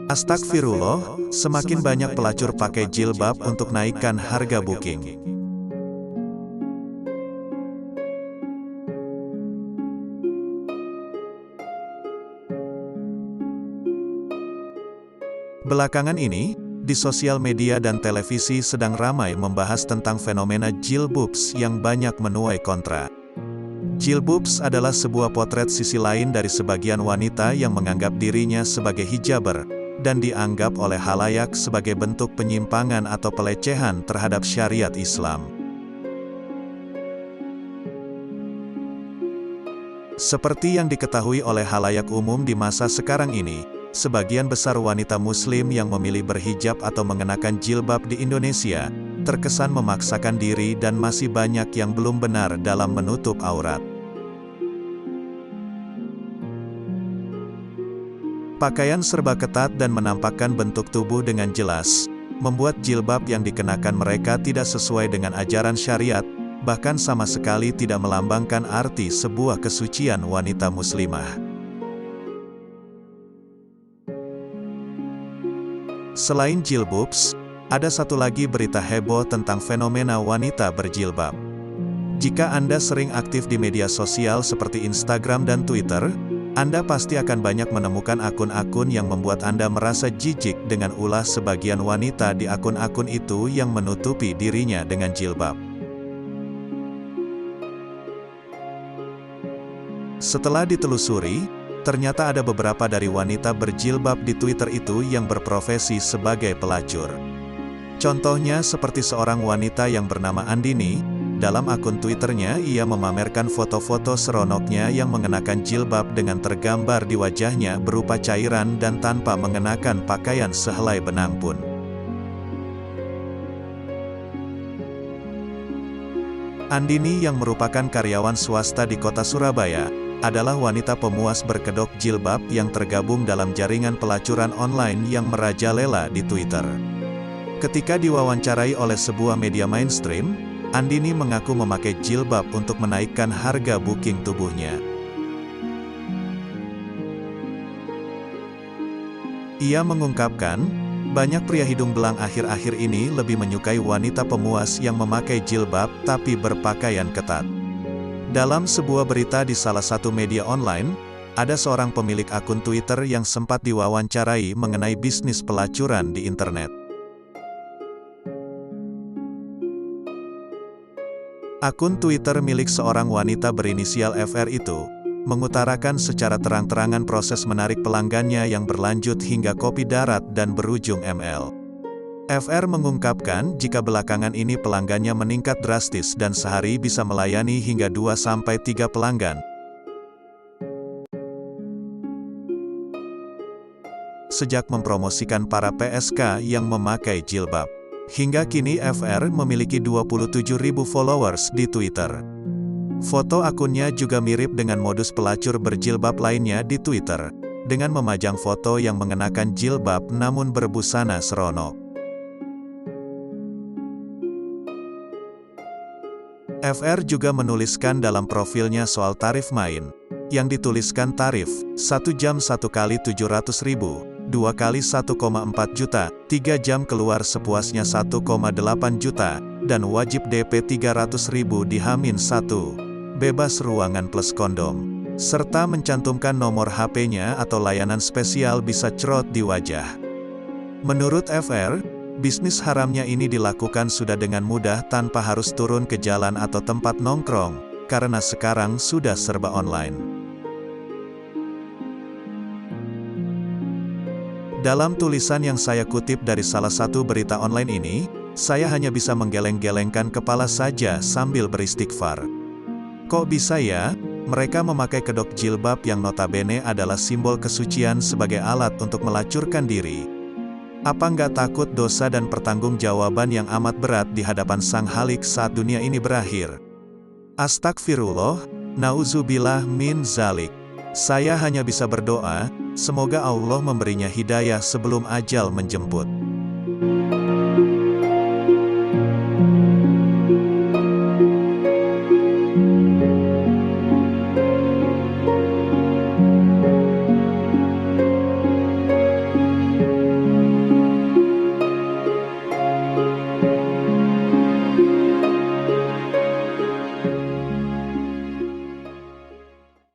Astagfirullah, semakin banyak pelacur pakai jilbab untuk naikkan harga booking. Belakangan ini, di sosial media dan televisi sedang ramai membahas tentang fenomena jilboobs yang banyak menuai kontra. Jilboobs adalah sebuah potret sisi lain dari sebagian wanita yang menganggap dirinya sebagai hijaber, dan dianggap oleh khalayak sebagai bentuk penyimpangan atau pelecehan terhadap syariat Islam. Seperti yang diketahui oleh khalayak umum di masa sekarang ini, sebagian besar wanita muslim yang memilih berhijab atau mengenakan jilbab di Indonesia, terkesan memaksakan diri dan masih banyak yang belum benar dalam menutup aurat. Pakaian serba ketat dan menampakkan bentuk tubuh dengan jelas, membuat jilbab yang dikenakan mereka tidak sesuai dengan ajaran syariat, bahkan sama sekali tidak melambangkan arti sebuah kesucian wanita muslimah. Selain jilboobs, ada satu lagi berita heboh tentang fenomena wanita berjilbab. Jika Anda sering aktif di media sosial seperti Instagram dan Twitter, Anda pasti akan banyak menemukan akun-akun yang membuat Anda merasa jijik dengan ulah sebagian wanita di akun-akun itu yang menutupi dirinya dengan jilbab. Setelah ditelusuri, ternyata ada beberapa dari wanita berjilbab di Twitter itu yang berprofesi sebagai pelacur. Contohnya seperti seorang wanita yang bernama Andini, dalam akun Twitternya ia memamerkan foto-foto seronoknya yang mengenakan jilbab dengan tergambar di wajahnya berupa cairan dan tanpa mengenakan pakaian sehelai benang pun. Andini yang merupakan karyawan swasta di kota Surabaya, adalah wanita pemuas berkedok jilbab yang tergabung dalam jaringan pelacuran online yang merajalela di Twitter. Ketika diwawancarai oleh sebuah media mainstream, Andini mengaku memakai jilbab untuk menaikkan harga booking tubuhnya. Ia mengungkapkan, banyak pria hidung belang akhir-akhir ini lebih menyukai wanita pemuas yang memakai jilbab tapi berpakaian ketat. Dalam sebuah berita di salah satu media online, ada seorang pemilik akun Twitter yang sempat diwawancarai mengenai bisnis pelacuran di internet. Akun Twitter milik seorang wanita berinisial FR itu, mengutarakan secara terang-terangan proses menarik pelanggannya yang berlanjut hingga kopi darat dan berujung ML. FR mengungkapkan jika belakangan ini pelanggannya meningkat drastis dan sehari bisa melayani hingga 2-3 pelanggan. Sejak mempromosikan para PSK yang memakai jilbab. Hingga kini FR memiliki 27.000 followers di Twitter. Foto akunnya juga mirip dengan modus pelacur berjilbab lainnya di Twitter, dengan memajang foto yang mengenakan jilbab namun berbusana seronok. FR juga menuliskan dalam profilnya soal tarif main, yang dituliskan tarif, 1 jam 1 kali 700.000, 2 kali 1,4 juta, 3 jam keluar sepuasnya 1,8 juta, dan wajib DP 300.000 di H-1, bebas ruangan plus kondom, serta mencantumkan nomor HP-nya atau layanan spesial bisa cerot di wajah. Menurut FR, bisnis haramnya ini dilakukan sudah dengan mudah tanpa harus turun ke jalan atau tempat nongkrong, karena sekarang sudah serba online. Dalam tulisan yang saya kutip dari salah satu berita online ini, saya hanya bisa menggeleng-gelengkan kepala saja sambil beristighfar. Kok bisa ya, mereka memakai kedok jilbab yang notabene adalah simbol kesucian sebagai alat untuk melacurkan diri. Apa nggak takut dosa dan pertanggungjawaban yang amat berat di hadapan Sang Khalik saat dunia ini berakhir? Astagfirullah, nauzubillah min zalik. Saya hanya bisa berdoa, semoga Allah memberinya hidayah sebelum ajal menjemput.